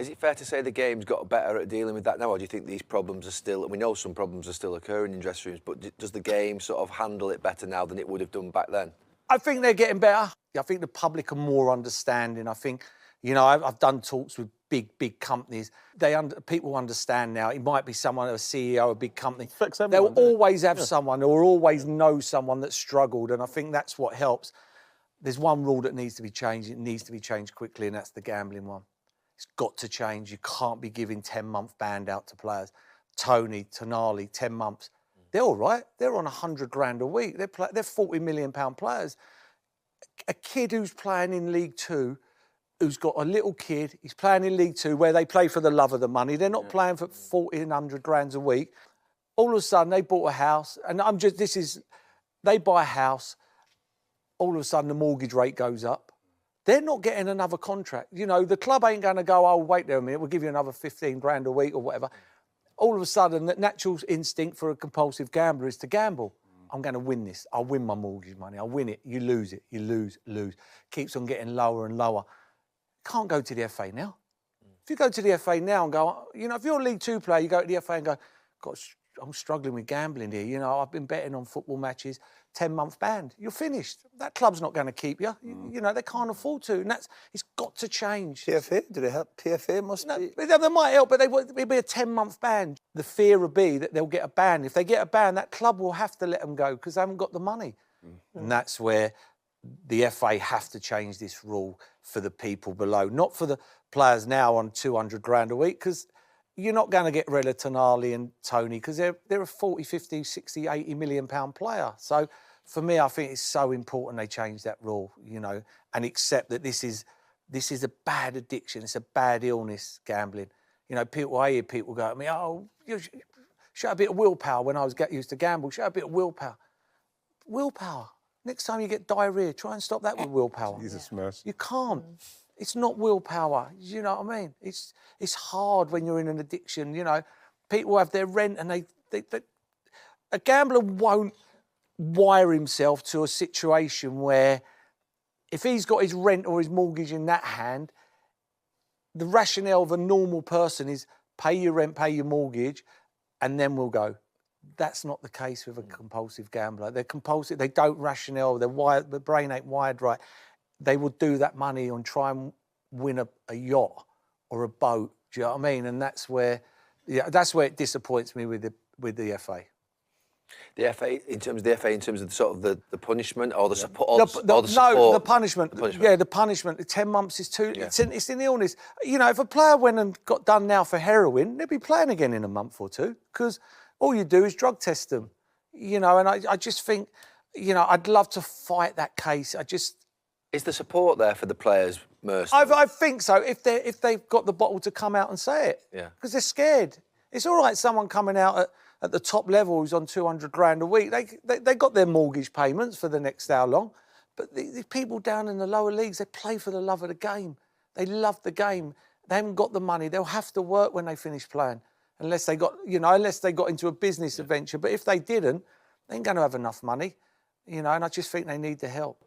Is it fair to say the game's got better at dealing with that now, or do you think these problems are still, we know some problems are still occurring in dressing rooms, but does the game sort of handle it better now than it would have done back then? I think they're getting better. I think the public are more understanding. I think, you know, I've done talks with big companies. People understand now. It might be someone, a CEO of a big company. They'll always have someone or always know someone that's struggled, and I think that's what helps. There's one rule that needs to be changed. It needs to be changed quickly, and that's the gambling one. It's got to change. You can't be giving 10-month band out to players. Tony, Tonali, 10 months. They're all right. They're on 100 grand a week. They're £40 million players. A kid who's playing in League Two, who's got a little kid, he's playing in League Two where they play for the love of the money. They're not playing for 1,400 grand a week. All of a sudden, they bought a house, and they buy a house. All of a sudden, the mortgage rate goes up. They're not getting another contract. You know, the club ain't going to go, oh, wait there a minute, we'll give you another 15 grand a week or whatever. All of a sudden, the natural instinct for a compulsive gambler is to gamble. I'm going to win this. I'll win my mortgage money. I'll win it. You lose it. You lose. Keeps on getting lower and lower. Can't go to the FA now. If you go to the FA now and go, you know, if you're a League Two player, you go to the FA and go, God, I'm struggling with gambling here. You know, I've been betting on football matches, 10-month ban. You're finished. That club's not going to keep you. You know, they can't afford to. And it's got to change. PFA, do they help? PFA must be... They might help, but it'll be a 10-month ban. The fear will be that they'll get a ban. If they get a ban, that club will have to let them go because they haven't got the money. And that's where the FA have to change this rule for the people below. Not for the players now on 200 grand a week, because you're not going to get rid of Tonali and Tony because they're a 40, 50, 60, 80 million pound player. So for me, I think it's so important they change that rule, you know, and accept that this is a bad addiction. It's a bad illness, gambling. You know, I hear people go at me, oh, show a bit of willpower when I used to gamble. Show a bit of willpower. Willpower. Next time you get diarrhea, try and stop that with willpower. Jesus mercy. You can't. It's not willpower. You know what I mean? It's hard when you're in an addiction. You know, people have their rent, and a gambler won't wire himself to a situation where if he's got his rent or his mortgage in that hand, the rationale of a normal person is pay your rent, pay your mortgage, and then we'll go. That's not the case with a compulsive gambler. They're compulsive. They don't rationale. The brain ain't wired right. They will do that money and try and win a yacht or a boat. Do you know what I mean? And that's where it disappoints me with the FA. The FA, in terms of the FA, in terms of the punishment or the support? No, the punishment. Yeah, the punishment. 10 months is too... Yeah. It's an illness. You know, if a player went and got done now for heroin, they'd be playing again in a month or two because all you do is drug test them. You know, and I just think, you know, I'd love to fight that case. Is the support there for the players, Merson? I think so, if they've got the bottle to come out and say it. Yeah. Because they're scared. It's all right, someone coming out at the top level who's on 200 grand a week, they got their mortgage payments for the next how long. But the people down in the lower leagues, they play for the love of the game. They love the game. They haven't got the money. They'll have to work when they finish playing, unless they got into a business adventure. But if they didn't, they ain't going to have enough money, you know, and I just think they need the help.